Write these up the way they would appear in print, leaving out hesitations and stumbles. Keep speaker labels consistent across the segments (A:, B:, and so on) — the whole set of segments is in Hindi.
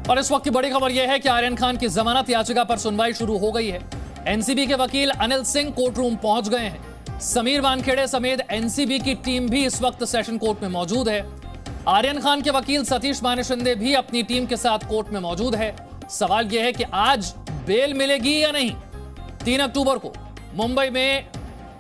A: और इस वक्त की बड़ी खबर यह है कि आर्यन खान की जमानत याचिका पर सुनवाई शुरू हो गई है। एनसीबी के वकील अनिल सिंह कोर्ट रूम पहुंच गए हैं। समीर वानखेड़े समेत एनसीबी की टीम भी इस वक्त सेशन कोर्ट में मौजूद है। आर्यन खान के वकील सतीश मानेशिंदे भी अपनी टीम के साथ कोर्ट में मौजूद है। सवाल यह है कि आज बेल मिलेगी या नहीं। 3 अक्टूबर को मुंबई में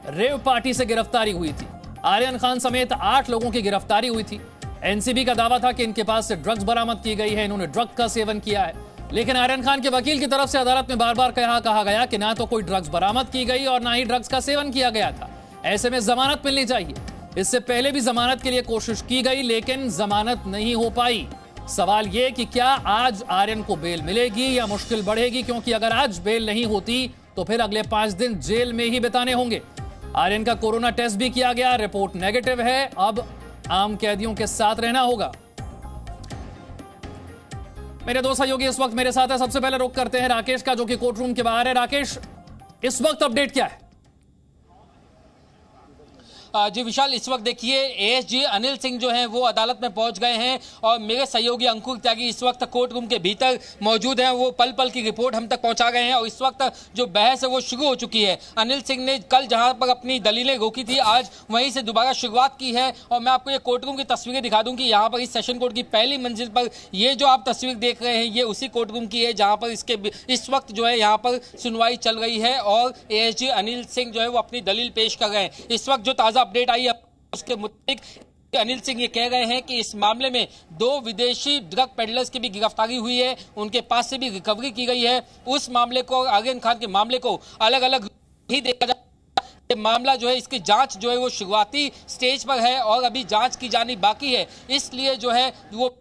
A: रेव पार्टी से गिरफ्तारी हुई थी। आर्यन खान समेत 8 लोगों की गिरफ्तारी हुई थी। एनसीबी का दावा था कि इनके पास से ड्रग्स बरामद की गई है, इन्होंने ड्रग का सेवन किया है। लेकिन आर्यन खान के वकील की तरफ से अदालत में बार बार कहा गया कि ना तो कोई ड्रग्स बरामद की गई और ना ही ड्रग्स का सेवन किया गया था। ऐसे में जमानत मिलनी चाहिए। इससे पहले भी जमानत के लिए कोशिश की गई लेकिन जमानत नहीं हो पाई। सवाल यह कि क्या आज आर्यन को बेल मिलेगी या मुश्किल बढ़ेगी, क्योंकि अगर आज बेल नहीं होती तो फिर अगले 5 दिन जेल में ही बिताने होंगे। आर्यन का कोरोना टेस्ट भी किया गया, रिपोर्ट नेगेटिव है। अब आम कैदियों के साथ रहना होगा। मेरे दो सहयोगी इस वक्त मेरे साथ है। सबसे पहले रुख करते हैं राकेश का, जो कि कोर्ट रूम के बाहर है। राकेश, इस वक्त अपडेट क्या है?
B: जी विशाल, इस वक्त देखिए एएसजी अनिल सिंह जो हैं वो अदालत में पहुंच गए हैं और मेरे सहयोगी अंकुर त्यागी इस वक्त कोर्ट रूम के भीतर मौजूद हैं। वो पल पल की रिपोर्ट हम तक पहुंचा गए हैं और इस वक्त जो बहस है वो शुरू हो चुकी है। अनिल सिंह ने कल जहां पर अपनी दलीलें रोकी थी, आज वहीं से दोबारा शुरुआत की है। और मैं आपको ये कोर्ट रूम की तस्वीरें दिखा दूं कि यहाँ पर इस सेशन कोर्ट की पहली मंजिल पर ये जो आप तस्वीर देख रहे हैं ये उसी कोर्ट रूम की है जहाँ पर इस वक्त जो है यहाँ पर सुनवाई चल रही है और एएसजी अनिल सिंह जो है वो अपनी दलील पेश कर रहे हैं। इस वक्त जो ताज़ा अपडेट आई है उसके मुताबिक अनिल सिंह ये कह रहे हैं कि इस मामले में 2 विदेशी ड्रग पेडलर्स की भी गिरफ्तारी हुई है, उनके पास से भी रिकवरी की गई है। उस मामले को, आर्यन खान के मामले को अलग अलग ही देखा जाए। ये मामला जो है इसकी जांच जो है वो शुरुआती स्टेज पर है और अभी जांच की जानी बाकी है। इसलिए जो है वो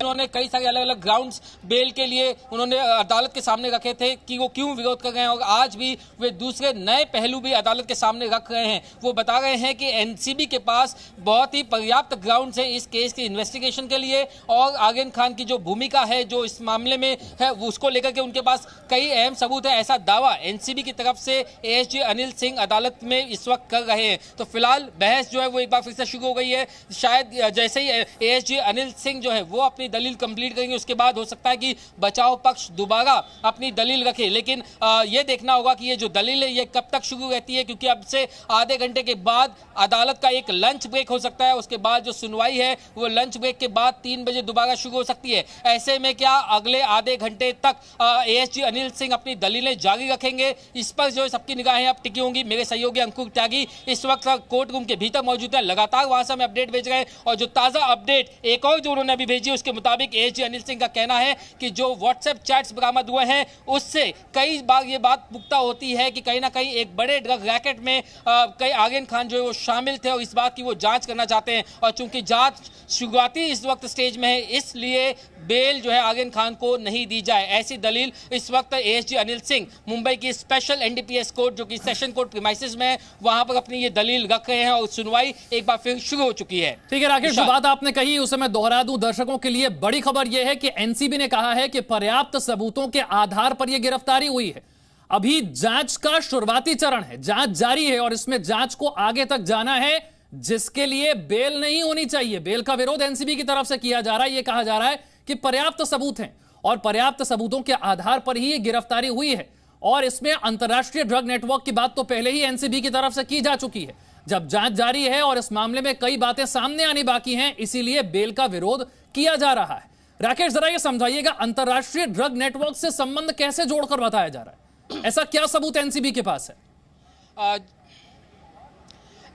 B: उन्होंने कई सारे अलग अलग ग्राउंड्स बेल के लिए उन्होंने अदालत के सामने रखे थे कि वो क्यों विरोध कर रहे हैं और आज भी वे दूसरे नए पहलू भी अदालत के सामने रख रहे हैं। वो बता रहे हैं कि एनसीबी के पास बहुत ही पर्याप्त ग्राउंड्स हैं इस केस की इन्वेस्टिगेशन के लिए और आर्यन खान की जो भूमिका है जो इस मामले में है उसको लेकर के उनके पास कई अहम सबूत है। ऐसा दावा एनसीबी की तरफ से एएसजी अनिल सिंह अदालत में इस वक्त कर रहे हैं। तो फिलहाल बहस जो है वो एक बार फिर से शुरू हो गई है। शायद जैसे ही एएसजी अनिल सिंह जो है वो अपनी दलील कंप्लीट करेंगे उसके बाद हो सकता है कि बचाव पक्ष दोबारा अपनी दलील रखे। लेकिन यह देखना होगा कि ये जो दलील है ये कब तक शुरू रहती है, क्योंकि अब से आधे घंटे के बाद अदालत का एक लंच ब्रेक हो सकता है। उसके बाद जो सुनवाई है वो लंच ब्रेक के बाद 3 बजे दोबारा शुरू हो सकती है। ऐसे में क्या अगले आधे घंटे तक एएसजी अनिल सिंह अपनी दलीलें जारी रखेंगे? इस पर जो सबकी निगाहें अब टिकी होंगी। मेरे सहयोगी अंकुर त्यागी इस वक्त कोर्ट रूम के भीतर मौजूद है, लगातार वहां से हमें अपडेट भेज रहे हैं। और जो ताजा अपडेट एक और जो उन्होंने अभी भेजी उसके मुताबिक एएसजी अनिल सिंह का कहना है कि जो व्हाट्सएप चैट्स बरामद हुए हैं उससे कई बार ये बात पुख्ता होती है कि कहीं ना कहीं एक बड़े ड्रग रैकेट में कई आर्यन खान जो है वो शामिल थे और इस बात की वो जांच करना चाहते हैं। और चूंकि जांच शुरुआती इस वक्त स्टेज में है इसलिए बेल जो है आर्यन खान को नहीं दी जाए, ऐसी दलील इस वक्त एएसजी अनिल सिंह मुंबई की स्पेशल एनडीपीएस कोर्ट जो कि सेशन कोर्ट प्रीमाइसेस में है वहां पर अपनी ये दलील रख रहे हैं और सुनवाई एक बार फिर शुरू हो चुकी है।
A: ठीक है राकेश, जो बात आपने कही उसे मैं दोहरा दूं दर्शकों के लिए। बड़ी खबर यह है कि एनसीबी ने कहा है कि पर्याप्त सबूतों के आधार पर यह गिरफ्तारी हुई है। अभी जांच का शुरुआती चरण है, जांच जारी है और इसमें जांच को आगे तक जाना है, जिसके लिए बेल नहीं होनी चाहिए। बेल का विरोध एनसीबी की तरफ से किया जा रहा है। यह कहा जा रहा है कि पर्याप्त सबूत हैं और पर्याप्त सबूतों के आधार पर ही यह गिरफ्तारी हुई है। और इसमें अंतरराष्ट्रीय ड्रग नेटवर्क की बात तो पहले ही एनसीबी की तरफ से की जा चुकी है। जब जांच जारी है और इस मामले में कई बातें सामने आनी बाकी हैं, इसीलिए बेल का विरोध किया जा रहा है। राकेश, जरा ये समझाइएगा, अंतरराष्ट्रीय ड्रग नेटवर्क से संबंध कैसे जोड़कर बताया जा रहा है? ऐसा क्या सबूत एनसीबी के पास है?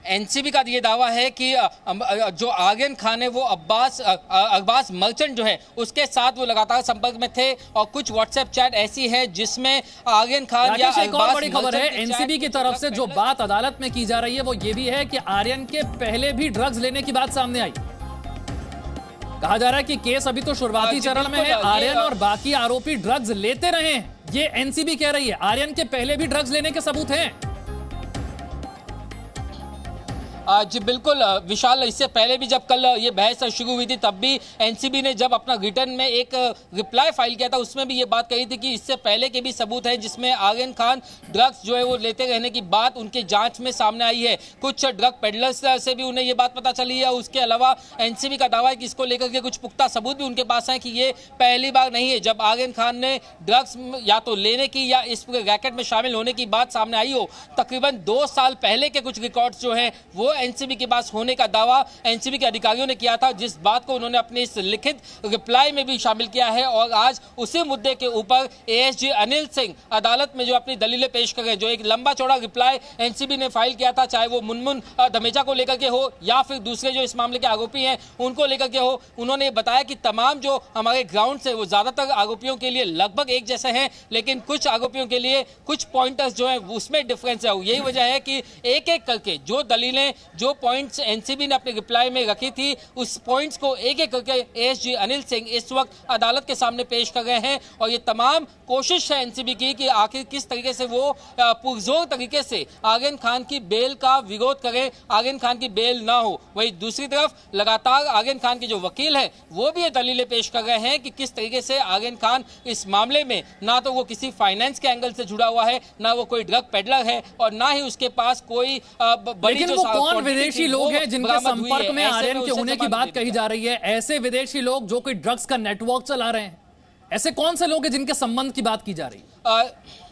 B: एनसीबी का ये दावा है कि जो आर्यन खान है वो अब्बास मर्चेंट जो है उसके साथ वो लगातार संपर्क में थे और कुछ व्हाट्सएप चैट ऐसी है जिसमें आर्यन खान या
A: एक और बड़ी खबर है एनसीबी की तरफ से जो बात अदालत में की जा रही है वो ये भी है कि आर्यन के पहले भी ड्रग्स लेने की बात सामने आई। कहा जा रहा है कि केस अभी तो शुरुआती चरण में है, आर्यन और बाकी आरोपी ड्रग्स लेते रहे हैं, ये एनसीबी कह रही है। आर्यन के पहले भी ड्रग्स लेने के सबूत हैं।
B: जी बिल्कुल विशाल, इससे पहले भी जब कल ये बहस शुरू हुई थी तब भी एनसीबी ने जब अपना रिटर्न में एक रिप्लाई फाइल किया था उसमें भी ये बात कही थी कि इससे पहले के भी सबूत हैं जिसमें आर्यन खान ड्रग्स जो है वो लेते रहने की बात उनके जांच में सामने आई है। कुछ ड्रग पेडलर्स से भी उन्हें ये बात पता चली है। उसके अलावा एनसीबी का दावा है कि इसको लेकर के कुछ पुख्ता सबूत भी उनके पास है कि ये पहली बार नहीं है जब आर्यन खान ने ड्रग्स या तो लेने की या इस रैकेट में शामिल होने की बात सामने आई हो। तकरीबन 2 साल पहले के कुछ रिकॉर्ड्स जो हैं वो एनसीबी के पास होने का दावा एनसीबी के अधिकारियों ने किया था, जिस बात को उन्होंने अपने इस लिखित रिप्लाई में भी शामिल किया है। और आज उसी मुद्दे के ऊपर एएसजी अनिल सिंह अदालत में जो अपनी दलीलें पेश कर रहे, जो एक लंबा चौड़ा रिप्लाई एनसीबी ने फाइल किया था, चाहे वो मुनमुन धमेजा को लेकर के हो या फिर दूसरे जो इस मामले के आरोपी हैं उनको लेकर के हो, उन्होंने बताया कि तमाम जो हमारे ग्राउंड से वो ज्यादातर आरोपियों के लिए लगभग एक जैसे हैं, लेकिन कुछ आरोपियों के लिए कुछ पॉइंटर्स जो है उसमें डिफरेंस है। यही वजह है कि एक एक करके जो दलीलें, जो पॉइंट्स एनसीबी ने अपने रिप्लाई में रखी थी, उस पॉइंट्स को एक एक करके एएसजी अनिल सिंह इस वक्त अदालत के सामने पेश कर रहे हैं। और ये तमाम कोशिश है एनसीबी की कि आखिर किस तरीके से वो पुरजोर तरीके से आर्यन खान की बेल का विरोध करें, आर्यन खान की बेल ना हो। वहीं दूसरी तरफ लगातार आर्यन खान के जो वकील है वो भी ये दलीलें पेश कर रहे हैं कि किस तरीके से आर्यन खान इस मामले में ना तो वो किसी फाइनेंस के एंगल से जुड़ा हुआ है, ना वो कोई ड्रग पेडलर है और ना ही उसके पास कोई बड़ी
A: लेकिन
B: जो
A: वो कौन विदेशी लोग हैं जिनके संपर्क में आर्यन के होने की बात कही जा रही है? ऐसे विदेशी लोग जो कोई ड्रग्स का नेटवर्क चला रहे हैं, ऐसे कौन से लोग हैं जिनके संबंध की बात की जा रही है?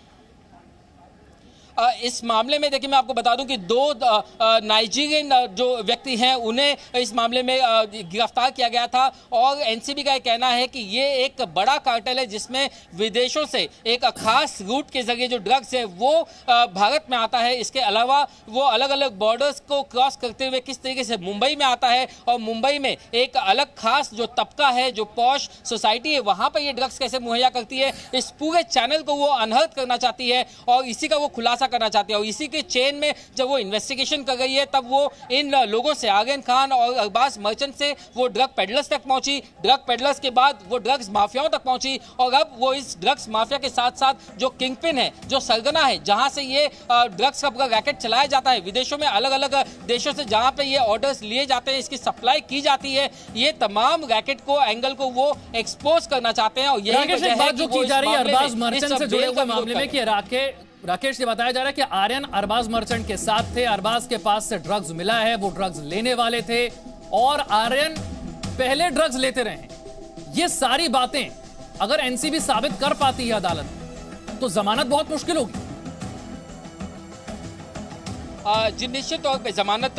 B: इस मामले में देखिए मैं आपको बता दूं कि 2 नाइजीरियन जो व्यक्ति हैं उन्हें इस मामले में गिरफ्तार किया गया था। और एनसीबी का कहना है कि ये एक बड़ा कार्टेल है जिसमें विदेशों से एक खास रूट के जरिए जो ड्रग्स है वो भारत में आता है। इसके अलावा वो अलग अलग बॉर्डर्स को क्रॉस करते हुए किस तरीके से मुंबई में आता है और मुंबई में एक अलग खास जो तबका है, जो पॉश सोसाइटी है, वहां पर ये ड्रग्स कैसे मुहैया करती है, इस पूरे चैनल को वो अनहर्थ करना चाहती है और इसी का वो खुलासा करना चाहती है। और इसी के चेन में जब वो इन्वेस्टिगेशन कर रही है तब वो इन लोगों से, आर्यन खान और अरबाज मर्चेंट से वो ड्रग पेडलर्स तक पहुंची, ड्रग पेडलर्स के बाद वो ड्रग्स माफियाओं तक पहुंची और अब वो इस ड्रग्स माफिया के साथ साथ जो किंगपिन है, जो सरगना है, जहां से ये ड्रग्स का रैकेट चलाया जाता है विदेशों में, अलग अलग देशों से जहां पे ये ऑर्डर्स लिए जाते हैं, इसकी सप्लाई की जाती है, ये तमाम रैकेट को, एंगल को वो एक्सपोज करना चाहते हैं। और यही वजह है
A: जो की जा रही है अरबाज मर्चेंट से जुड़े हुए मामले में कि राकेश ये बताया जा रहा है कि आर्यन अरबाज मर्चेंट के साथ थे, अरबाज के पास से ड्रग्स मिला है, वो ड्रग्स लेने वाले थे और आर्यन पहले ड्रग्स लेते रहे। ये सारी बातें अगर एनसीबी साबित कर पाती है अदालत में तो जमानत बहुत मुश्किल होगी।
B: जी निश्चित तौर पे जमानत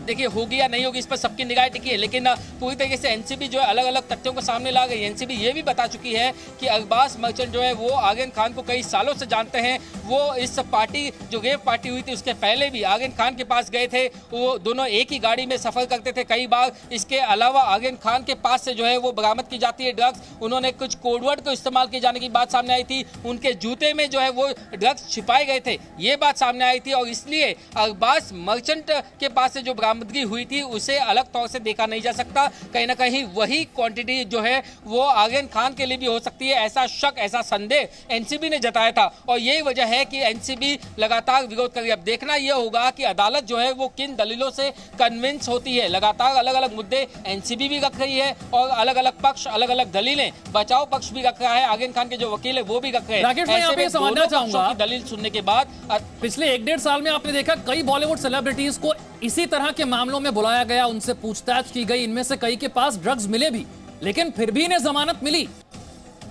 B: देखिए होगी या नहीं होगी इस पर सबकी निगाह टिकी है, लेकिन पूरी तरीके से एनसीबी जो है अलग अलग तथ्यों को सामने ला गई। एनसीबी ये भी बता चुकी है कि अरबाज मर्चेंट जो है वो आर्यन खान को कई सालों से जानते हैं। वो इस पार्टी जो रेव पार्टी हुई थी उसके पहले भी आर्यन खान के पास गए थे, वो दोनों एक ही गाड़ी में सफर करते थे कई बार। इसके अलावा आर्यन खान के पास से जो है वो बरामद की जाती है ड्रग्स, उन्होंने कुछ कोडवर्ड को इस्तेमाल किए जाने की बात सामने आई थी, उनके जूते में जो है वो ड्रग्स छिपाए गए थे, ये बात सामने आई थी। और इसलिए अरबाज मर्चेंट के पास से जो बरामदगी हुई थी उसे अलग तौर से देखा नहीं जा सकता, कहीं ना कहीं वही क्वांटिटी जो है वो आर्यन खान के लिए भी हो सकती है, ऐसा शक, ऐसा संदेह एनसीबी ने जताया था। और यही वजह है कि एनसीबी लगातार विरोध कर रही है। अब देखना यह होगा कि अदालत जो है वो किन दलीलों से कन्विंस होती है। लगातार अलग अलग मुद्दे एनसीबी भी रख रही है और अलग अलग पक्ष, अलग अलग दलीलें, बचाव पक्ष भी रख रहा है, आर्यन खान के जो वकील है वो भी रख रहे हैं।
A: ऐसे में समझना चाहूंगा
B: दलील सुनने के बाद
A: पिछले 1-1.5 साल में आपने देखा कई बॉलीवुड सेलिब्रिटीज को इसी तरह के मामलों में बुलाया गया, उनसे पूछताछ की गई, इनमें से कई के पास ड्रग्स मिले भी, लेकिन फिर भी इन्हें जमानत मिली।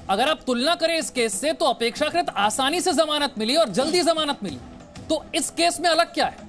A: अगर आप तुलना करें इस केस से तो अपेक्षाकृत आसानी से जमानत मिली और जल्दी जमानत मिली, तो इस केस में अलग क्या है?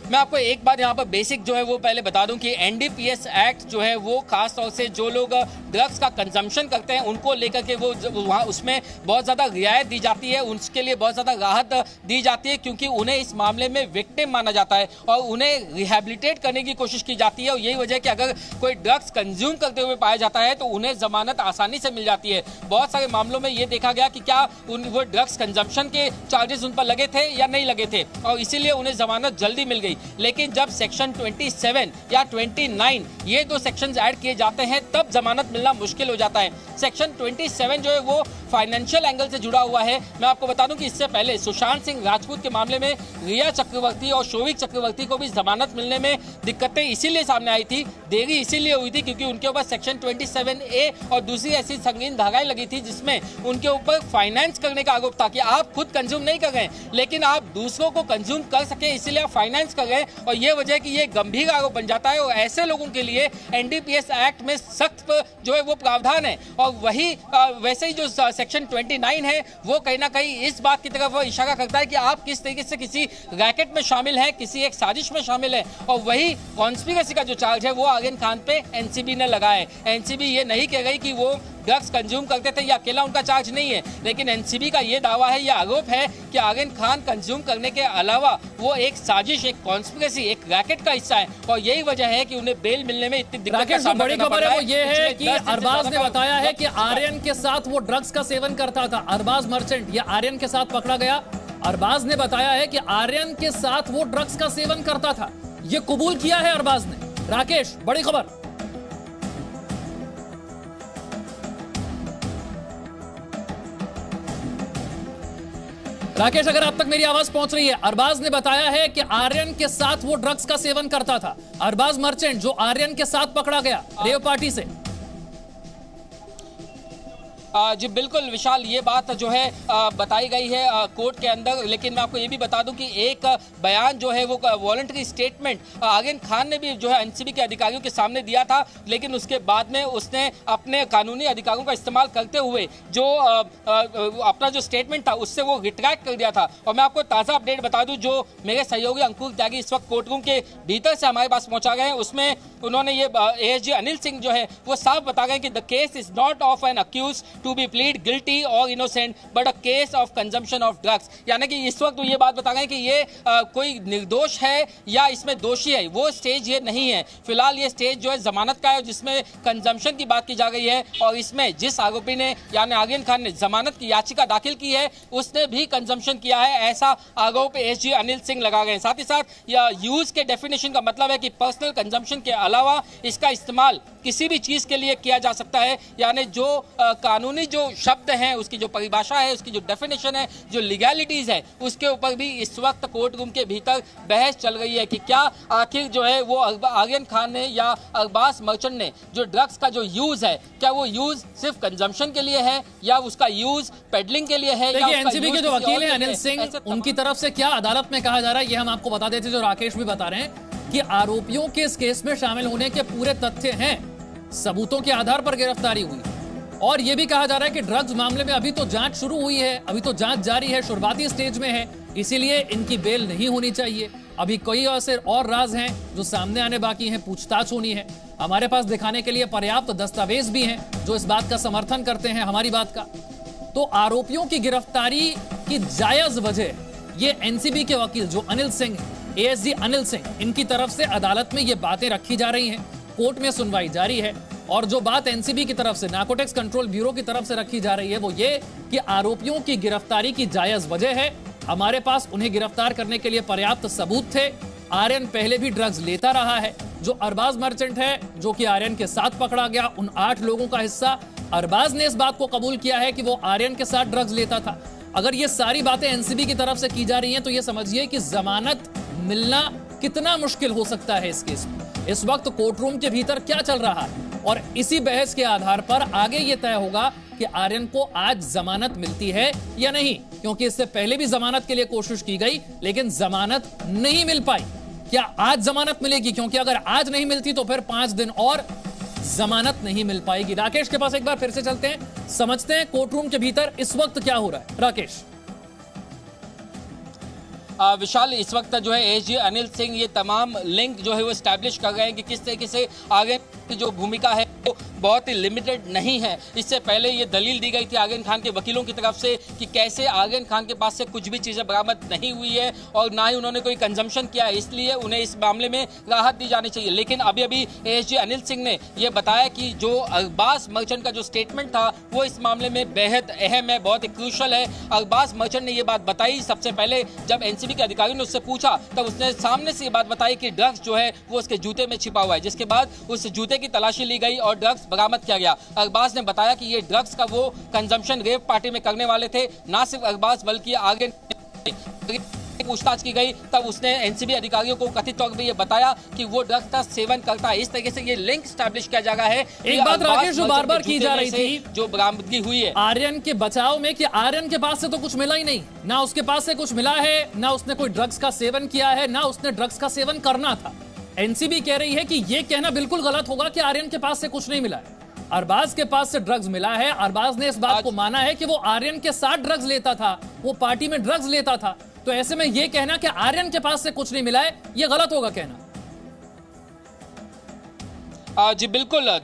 B: मैं आपको एक बात यहाँ पर बेसिक जो है वो पहले बता दूं कि एनडीपीएस एक्ट जो है वो खास तौर से जो लोग ड्रग्स का कंजम्पशन करते हैं उनको लेकर के वो वहाँ उसमें बहुत ज़्यादा रियायत दी जाती है, उसके लिए बहुत ज़्यादा राहत दी जाती है, क्योंकि उन्हें इस मामले में विक्टिम माना जाता है और उन्हें रिहेबिलिटेट करने की कोशिश की जाती है। और यही वजह है कि अगर कोई ड्रग्स कंज्यूम करते हुए पाया जाता है तो उन्हें जमानत आसानी से मिल जाती है। बहुत सारे मामलों में ये देखा गया कि क्या वो ड्रग्स कंजम्पशन के चार्जेस उन पर लगे थे या नहीं लगे थे और इसीलिए उन्हें जमानत जल्दी मिल गई। लेकिन जब सेक्शन 27 या 29 ये 2 सेक्शंस ऐड किए जाते हैं तब जमानत मिलना मुश्किल हो जाता है। सेक्शन 27 जो है वो फाइनेंशियल एंगल से जुड़ा हुआ है। मैं आपको बता दूं कि इससे पहले सुशांत सिंह राजपूत के मामले में रिया चक्रवर्ती और शोविक चक्रवर्ती को भी जमानत मिलने में दिक्कतें इसीलिए सामने आई थी, देरी इसीलिए हुई थी क्योंकि उनके ऊपर सेक्शन 27A और दूसरी ऐसी संगीन धाराएं लगी थी जिसमें उनके ऊपर फाइनेंस करने का आरोप था कि आप खुद कंज्यूम नहीं कर रहे लेकिन आप दूसरों को कंज्यूम कर सके इसीलिए आप फाइनेंस कर रहे हैं, और ये वजह है कि ये गंभीर आरोप बन जाता है। और ऐसे लोगों के लिए NDPS एक्ट में सख्त जो है वो प्रावधान है, और वही वैसे ही जो सेक्शन 29 है वो कहीं ना कहीं इस बात की तरफ इशारा करता है कि आप किस तरीके से किसी रैकेट में शामिल हैं, किसी एक साजिश में शामिल है। और वही कॉन्स्पिरेसी का जो चार्ज है वो आर्यन खान पे NCB ने लगाया है। NCB ये नहीं कह रही कि वो ड्रग्स कंज्यूम करते थे, या अकेला उनका चार्ज नहीं है, लेकिन NCB का ये दावा है, ये आरोप है कि आर्यन खान कंज्यूम करने के अलावा वो एक साजिश, एक कॉन्स्पिरेसी, एक रैकेट का हिस्सा है, और यही वजह है कि उन्हें बेल मिलने में इतनी दिक्कत का सामना करना पड़ रहा है।
A: बड़ी खबर है वो ये है कि अरबाज ने बताया है कि आर्यन के साथ वो ड्रग्स का सेवन करता था। अरबाज मर्चेंट ये आर्यन के साथ पकड़ा गया। अरबाज ने बताया है कि आर्यन के साथ वो ड्रग्स का सेवन करता था, ये कबूल किया है अरबाज ने। राकेश, बड़ी खबर। राकेश, अगर अब तक मेरी आवाज पहुंच रही है, अरबाज ने बताया है कि आर्यन के साथ वो ड्रग्स का सेवन करता था। अरबाज मर्चेंट जो आर्यन के साथ पकड़ा गया रेव पार्टी से।
B: जी बिल्कुल विशाल, ये बात जो है बताई गई है कोर्ट के अंदर, लेकिन मैं आपको ये भी बता दूं कि एक बयान जो है वो वॉलंटरी स्टेटमेंट आर्यन खान ने भी जो है NCB के अधिकारियों के सामने दिया था, लेकिन उसके बाद में उसने अपने कानूनी अधिकारों का इस्तेमाल करते हुए जो अपना जो स्टेटमेंट था उससे वो रिट्रैक्ट कर दिया था। और मैं आपको ताज़ा अपडेट बता दूं, जो मेरे सहयोगी अंकुर त्यागी इस वक्त कोर्ट रूम के भीतर से हमारे पास पहुंचा गए हैं, उसमें उन्होंने ये ASG अनिल सिंह जो है वो साफ बता गए कि the case is not of an accused to be plead guilty और innocent but a case of consumption of drugs. यानी कि इस वक्त ये बात बता गए कि ये कोई निर्दोष है या इसमें दोषी है, वो स्टेज ये नहीं है। फिलहाल ये स्टेज जो है जमानत का है जिसमें कंजम्पशन की बात की जा गई है, और इसमें जिस आरोपी ने यानी आर्यन खान ने जमानत की याचिका दाखिल की है उसने भी कंजम्पशन किया है, ऐसा आरोप ASG अनिल सिंह लगा गए। साथ ही साथ यूज के डेफिनेशन का मतलब है कि पर्सनल कंजम्पशन के अलावा इसका इस्तेमाल किसी भी चीज के लिए किया जा सकता है, यानी जो कानूनी जो शब्द हैं, उसकी जो परिभाषा है, उसकी जो डेफिनेशन है, जो लीगैलिटीज है, उसके ऊपर भी इस वक्त कोर्ट रूम के भीतर बहस चल रही है कि क्या आखिर जो है वो आर्यन खान ने या अरबाज मर्चेंट ने जो ड्रग्स का जो यूज है, क्या वो यूज सिर्फ कंजम्पशन के लिए है या उसका यूज पेडलिंग के लिए है।
A: देखिए NCB के जो वकील हैं अनिल सिंह, उनकी तरफ से क्या अदालत में कहा जा रहा है ये हम आपको बता देते, जो राकेश भी बता रहे हैं कि आरोपियों के इस केस में शामिल होने के पूरे तथ्य हैं, सबूतों के आधार पर गिरफ्तारी हुई, और यह भी कहा जा रहा है कि ड्रग्स मामले में अभी तो जांच शुरू हुई है, अभी तो जांच जारी है, शुरुआती स्टेज में है, इसीलिए इनकी बेल नहीं होनी चाहिए। अभी कई ऐसे और राज हैं जो सामने आने बाकी हैं, पूछताछ होनी है। हमारे पास दिखाने के लिए पर्याप्त दस्तावेज भी हैं जो इस बात का समर्थन करते हैं हमारी बात का। तो आरोपियों की गिरफ्तारी की जायज वजह ये NCB के वकील जो अनिल सिंह, ASG अनिल सिंह, इनकी तरफ से अदालत में ये बातें रखी जा रही हैं, कोर्ट में सुनवाई जारी है। और जो बात NCB की तरफ से, नार्कोटिक्स कंट्रोल ब्यूरो की तरफ से रखी जा रही है वो ये कि आरोपियों की गिरफ्तारी की जायज वजह है, हमारे पास उन्हें गिरफ्तार करने के लिए पर्याप्त सबूत थे। आर्यन पहले भी ड्रग्स लेता रहा है। जो अरबाज मर्चेंट है जो कि आर्यन के साथ पकड़ा गया, उन 8 लोगों का हिस्सा, अरबाज ने इस बात को कबूल किया है कि वो आर्यन के साथ ड्रग्स लेता था। अगर ये सारी बातें NCB की तरफ से की जा रही हैं तो ये समझिए कि जमानत मिलना कितना मुश्किल हो सकता है इस केस में। इस वक्त कोर्ट रूम के भीतर क्या चल रहा है, और इसी बहस के आधार पर आगे ये तय होगा कि आर्यन को आज जमानत मिलती है या नहीं, क्योंकि इससे पहले भी जमानत के लिए कोशिश की गई लेकिन जमानत नहीं मिल पाई। क्या आज जमानत मिलेगी? क्योंकि अगर आज नहीं मिलती तो फिर 5 दिन और जमानत नहीं मिल पाएगी। राकेश के पास एक बार फिर से चलते हैं, समझते हैं कोर्ट रूम के भीतर इस वक्त क्या हो रहा है। राकेश।
B: विशाल, इस वक्त जो है ASG अनिल सिंह ये तमाम लिंक जो है वो एस्टैब्लिश कर रहे हैं कि किस तरीके से आगे की जो भूमिका है वो बहुत ही लिमिटेड नहीं है। इससे पहले ये दलील दी गई थी आर्यन खान के वकीलों की तरफ से कि कैसे आर्यन खान के पास से कुछ भी चीज़ें बरामद नहीं हुई है और ना ही उन्होंने कोई कंजम्पशन किया है, इसलिए उन्हें इस मामले में राहत दी जानी चाहिए। लेकिन अभी अभी ASG अनिल सिंह ने यह बताया कि जो अरबाज मर्चेंट का जो स्टेटमेंट था वो इस मामले में बेहद अहम है, बहुत ही क्रूशल है। अरबाज मर्चेंट ने ये बात बताई सबसे पहले जब NCB एनसीबी के अधिकारी ने उससे पूछा तब उसने सामने से ये बात बताई कि ड्रग्स जो है वो उसके जूते में छिपा हुआ है, जिसके बाद उस जूते की तलाशी ली गई और ड्रग्स बरामद किया गया। अरबाज ने बताया कि ये ड्रग्स का वो कंजम्पशन रेव पार्टी में करने वाले थे। ना सिर्फ अरबाज बल्कि आगे पूछताछ की गई तब उसने एनसीबी अधिकारियों को कथित तौर पर यह बताया कि वो ड्रग्स का सेवन करता है। इस तरीके से ये लिंक स्टैब्लिश किया जा रहा है।
A: एक बात राकेश जो बार बार की जा रही थी,
B: जो बरामदगी हुई है
A: आर्यन के बचाव में, कि आर्यन के पास से तो कुछ मिला ही नहीं, ना उसके पास से कुछ मिला है, ना उसने कोई ड्रग्स का सेवन किया है, ना उसने ड्रग्स का सेवन करना था। एनसीबी कह रही है कि यह कहना बिल्कुल गलत होगा कि आर्यन के पास से कुछ नहीं मिला है। अरबाज के पास से ड्रग्स मिला है। अरबाज ने इस बात को माना है कि वो आर्यन के साथ ड्रग्स लेता था, वो पार्टी में ड्रग्स लेता था। तो ऐसे में यह कहना कि आर्यन के पास से कुछ नहीं मिला है, यह गलत होगा कहना।
B: जी बिल्कुल,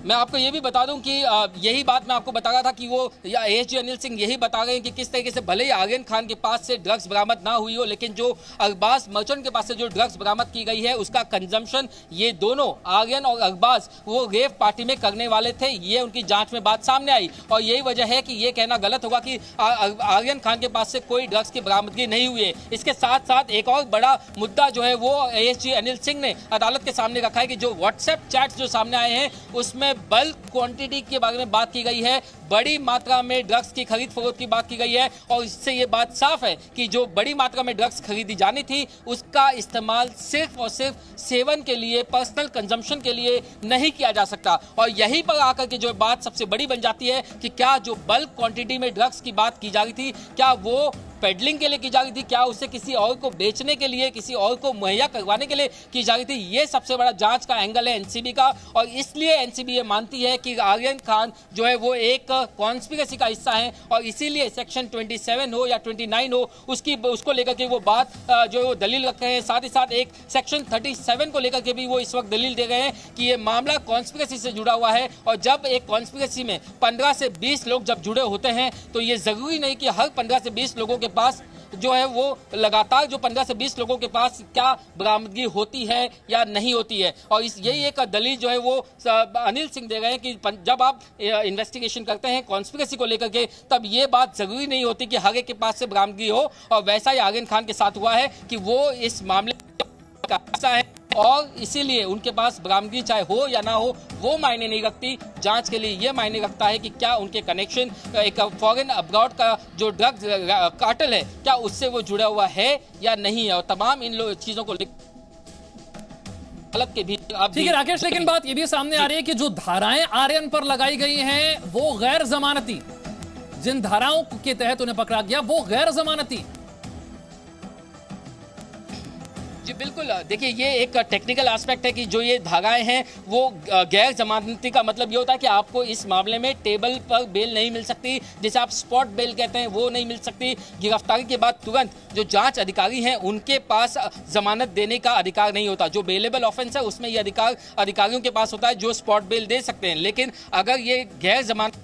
B: मैं आपको ये भी बता दूं कि यही बात मैं आपको बता रहा था कि वो या एएसजी अनिल सिंह यही बता रहे हैं कि किस तरीके से भले ही आर्यन खान के पास से ड्रग्स बरामद ना हुई हो, लेकिन जो अरबाज मर्चेंट के पास से जो ड्रग्स बरामद की गई है उसका कंजम्पशन ये दोनों आर्यन और अरबाज वो रेव पार्टी में करने वाले थे। ये उनकी जांच में बात सामने आई और यही वजह है कि ये कहना गलत होगा कि आर्यन खान के पास से कोई ड्रग्स की बरामदगी नहीं हुई है। इसके साथ साथ एक और बड़ा मुद्दा जो है वो एएसजी अनिल सिंह ने अदालत के सामने रखा है कि जो व्हाट्सएप चैट्स जो सामने आए हैं उसमें बल्क क्वांटिटी के बारे में बात की गई है, बड़ी मात्रा में ड्रग्स की खरीद फरोख्त की बात की गई है और इससे ये बात साफ है कि जो बड़ी मात्रा में ड्रग्स खरीदी जानी थी उसका इस्तेमाल सिर्फ और सिर्फ सेवन के लिए, पर्सनल कंजम्पशन के लिए नहीं किया जा सकता। और यहीं पर आकर के जो बात सबसे बड़ी बन जाती है कि क्या जो बल्क क्वांटिटी में ड्रग्स की बात की जा रही थी, क्या वो पेडलिंग के लिए की जा रही थी, क्या उसे किसी और को बेचने के लिए, किसी और को मुहैया करवाने के लिए की जा रही थी। ये सबसे बड़ा जांच का एंगल है एनसीबी का और इसलिए एनसीबी ये मानती है कि आर्यन खान जो है वो एक कॉन्स्पिरेसी का हिस्सा है और इसीलिए सेक्शन 27 हो या 29 हो उसको लेकर के वो बात जो वो दलील रख रहे हैं। साथ ही साथ एक सेक्शन 37 को लेकर के भी वो इस वक्त दलील दे रहे हैं कि ये मामला कॉन्स्पिरेसी से जुड़ा हुआ है और जब एक कॉन्स्पिरेसी में 15 से 20 लोग जब जुड़े होते हैं तो ये जरूरी नहीं कि हर 15 से 20 लोगों के पास जो है वो लगातार जो 15 से 20 लोगों के पास क्या बरामदगी होती है या नहीं होती है। और यही एक दलील जो है वो अनिल सिंह दे रहे हैं कि जब आप इन्वेस्टिगेशन करते हैं कॉन्स्पिरेसी को लेकर के तब ये बात जरूरी नहीं होती कि हर एक के पास से बरामदगी हो और वैसा ही आर्यन खान के साथ हुआ है कि वो इस मामले का हिस्सा है और इसीलिए उनके पास बरामदगी चाहे हो या ना हो वो मायने नहीं रखती। जांच के लिए ये मायने रखता है कि क्या उनके कनेक्शन एक फॉरेन अब्रॉड का जो ड्रग्स कार्टेल है क्या उससे वो जुड़ा हुआ है या नहीं है। और तमाम इन चीजों को के भी
A: ठीक है राकेश, लेकिन बात ये भी सामने आ रही है कि जो धाराएं आर्यन पर लगाई गई हैं वो गैर जमानती, जिन धाराओं के तहत उन्हें पकड़ा गया वो गैर जमानती।
B: जी बिल्कुल, देखिए ये एक टेक्निकल एस्पेक्ट है कि जो ये धाराएं हैं वो गैर जमानती का मतलब ये होता है कि आपको इस मामले में टेबल पर बेल नहीं मिल सकती, जिसे आप स्पॉट बेल कहते हैं, वो नहीं मिल सकती। गिरफ्तारी के बाद तुरंत जो जांच अधिकारी हैं उनके पास जमानत देने का अधिकार नहीं होता। जो बेलेबल ऑफेंस है उसमें ये अधिकार अधिकारियों के पास होता है जो स्पॉट बेल दे सकते हैं। लेकिन अगर ये गैर जमानत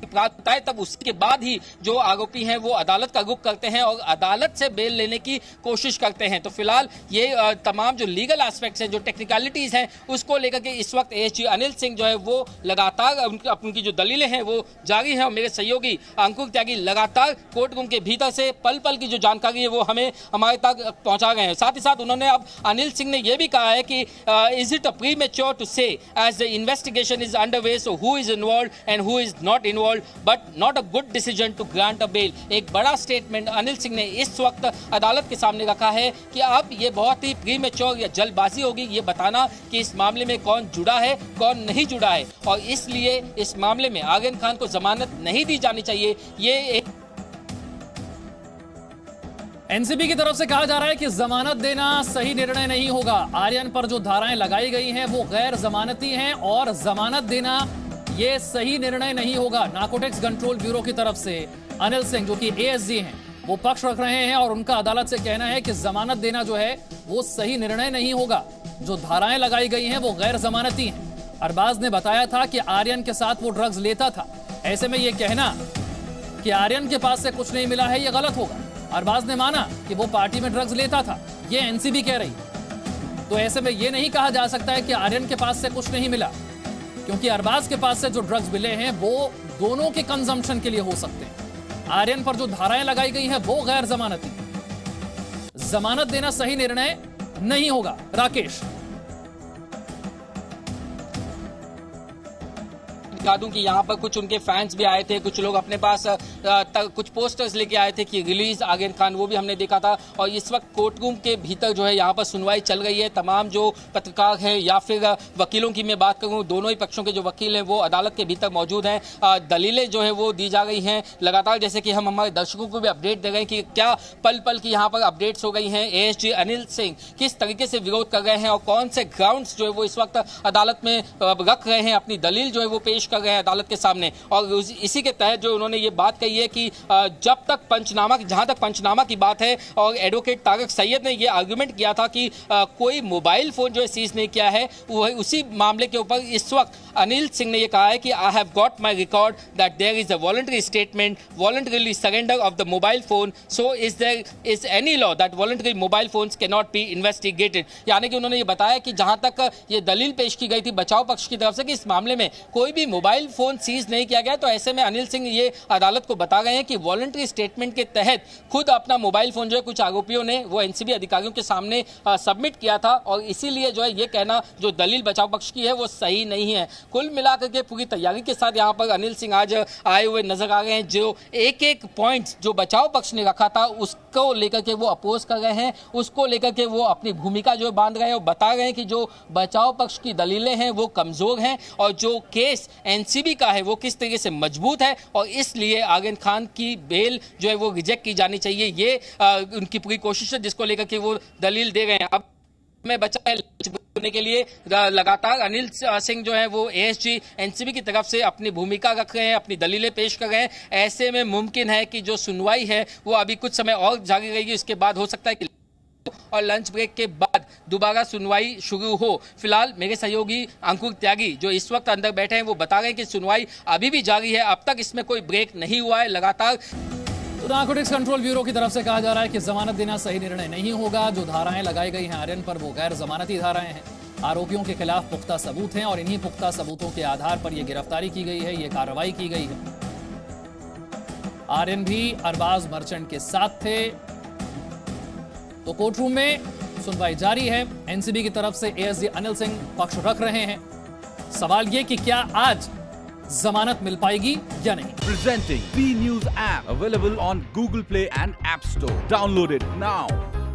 B: प्राप्त होता है तब उसके बाद ही जो आरोपी हैं वो अदालत का रुख करते हैं और अदालत से बेल लेने की कोशिश करते हैं। तो फिलहाल ये तमाम जो लीगल एस्पेक्ट्स हैं, जो टेक्निकलिटीज हैं, उसको लेकर के इस वक्त एएसजी अनिल सिंह जो है वो लगातार उनकी जो दलीलें हैं वो जारी हैं और मेरे सहयोगी अंकुर त्यागी लगातार कोर्ट रूम के भीतर से पल पल की जो जानकारी है वो हमें हमारे तक पहुंचा गए हैं। साथ ही साथ उन्होंने अब अनिल सिंह ने यह भी कहा है कि is it premature to say as the investigation is underway, so who is involved and who is not involved but not a good decision to grant a bail. एक बड़ा स्टेटमेंट अनिल सिंह ने इस वक्त अदालत के सामने रखा है कि अब ये बहुत ही प्रीमेच्योर या जल्दबाजी होगी ये बताना कि इस मामले में कौन जुड़ा है कौन नहीं जुड़ा है और इसलिए इस मामले में आर्यन खान को जमानत नहीं दी जानी चाहिए। ये एक
A: एनसीबी की तरफ से कहा जा रहा है कि जमानत देना सही निर्णय नहीं होगा। आर्यन पर जो धाराएं लगाई गई हैं वो गैर जमानती हैं और जमानत देना ये सही निर्णय नहीं होगा। नारकोटिक्स कंट्रोल ब्यूरो की तरफ से अनिल सिंह जो कि एएसजी हैं वो पक्ष रख रहे हैं और उनका अदालत से कहना है कि जमानत देना जो है वो सही निर्णय नहीं होगा। जो धाराएं लगाई गई हैं वो गैर जमानती हैं। अरबाज ने बताया था कि आर्यन के साथ वो ड्रग्स लेता था। ऐसे में ये कहना कि आर्यन के पास से कुछ नहीं मिला है ये गलत होगा। अरबाज ने माना कि वो पार्टी में ड्रग्स लेता था, ये एनसीबी कह रही। तो ऐसे में ये नहीं कहा जा सकता है कि आर्यन के पास से कुछ नहीं मिला, क्योंकि अरबाज के पास से जो ड्रग्स मिले हैं वो दोनों के कंजम्पशन के लिए हो सकते हैं। आर्यन पर जो धाराएं लगाई गई हैं वो गैर जमानती। जमानत देना सही निर्णय नहीं होगा। राकेश,
B: बता दूं कि यहाँ पर कुछ उनके फैंस भी आए थे, कुछ लोग अपने पास कुछ पोस्टर्स लेके आए थे कि रिलीज आर्यन खान, वो भी हमने देखा था। और इस वक्त कोर्ट रूम के भीतर जो है यहाँ पर सुनवाई चल रही है। तमाम जो पत्रकार हैं या फिर वकीलों की मैं बात करूँ, दोनों ही पक्षों के जो वकील हैं वो अदालत के भीतर मौजूद हैं। दलीलें जो है वो दी जा रही हैं लगातार, जैसे कि हम हमारे दर्शकों को भी अपडेट दे रहे हैं कि क्या पल पल की यहाँ पर अपडेट्स हो गई हैं। एएसजी अनिल सिंह किस तरीके से विरोध कर रहे हैं और कौन से ग्राउंड्स जो है वो इस वक्त अदालत में रख रहे हैं, अपनी दलील जो है वो पेश कर रहे हैं अदालत के सामने। और इसी के तहत जो उन्होंने ये बात कही है कि जब तक पंचनामा, जहां तक पंचनामा की बात है, और एडवोकेट तारिक सैयद ने ये आर्गुमेंट किया था कि कोई मोबाइल फोन जो है सीज नहीं किया है, उसी मामले के ऊपर इस वक्त अनिल सिंह ने ये कहा है कि I have got my record that there is a voluntary statement, voluntarily surrender of the mobile phone, so is there is any law that voluntary mobile phones can not be investigated. यानी कि उन्होंने ये बताया कि जहां तक ये दलील पेश की गई थी बचाव पक्ष की तरफ से कि इस मामले में कोई भी मोबाइल फोन सीज नहीं किया गया, तो ऐसे में अनिल सिंह ये अदालत को बता गए हैं कि वॉलंटरी स्टेटमेंट के तहत खुद अपना मोबाइल फोन जो है कुछ आरोपियों ने वो एनसीबी अधिकारियों के सामने सबमिट किया था, और इसीलिए जो है ये कहना जो दलील बचाव पक्ष की है वो सही नहीं है। कुल मिलाकर के पूरी तैयारी के साथ यहाँ पर अनिल सिंह आज आए हुए नजर आ गए हैं। जो एक एक पॉइंट जो बचाव पक्ष ने रखा था उसको लेकर के वो अपोज कर रहे हैं, उसको लेकर के वो अपनी भूमिका जो बांध रहे हैं और बता रहे हैं कि जो बचाव पक्ष की दलीलें हैं वो कमजोर हैं और जो केस एनसीबी का है वो किस तरीके से मजबूत है, और इसलिए आर्यन खान की बेल जो है वो रिजेक्ट की जानी चाहिए। ये उनकी पूरी कोशिश है जिसको लेकर के वो दलील दे गए हैं। अब में बचा है होने के लिए लगातार अनिल सिंह जो है वो एएसजी एनसीबी की तरफ से अपनी भूमिका रख रहे हैं, अपनी दलीलें पेश कर रहे हैं। ऐसे में मुमकिन है कि जो सुनवाई है वो अभी कुछ समय और जारी रहेगी, उसके बाद हो सकता है कि और लंच ब्रेक के बाद दोबारा सुनवाई शुरू हो। फिलहाल मेरे सहयोगी अंकुर त्यागी जो इस वक्त अंदर बैठे हैं वो बता रहे हैं कि सुनवाई अभी भी जारी है, अब तक इसमें कोई ब्रेक नहीं हुआ है। लगातार
A: तो नारकोटिक्स कंट्रोल ब्यूरो की तरफ से कहा जा रहा है कि जमानत देना सही निर्णय नहीं होगा। जो धाराएं लगाई गई हैं आर्यन पर वो गैर जमानती धाराएं हैं। आरोपियों के खिलाफ पुख्ता सबूत हैं और इन्हीं पुख्ता सबूतों के आधार पर यह गिरफ्तारी की गई है, ये कार्रवाई की गई है। आर्यन भी अरबाज मर्चेंट के साथ थे। तो कोर्ट रूम में सुनवाई जारी है। एनसीबी की तरफ से एएसजी अनिल सिंह पक्ष रख रहे हैं। सवाल ये कि क्या आज जमानत मिल पाएगी या नहीं।
C: Presenting B News app available on Google Play and App Store. Download it now.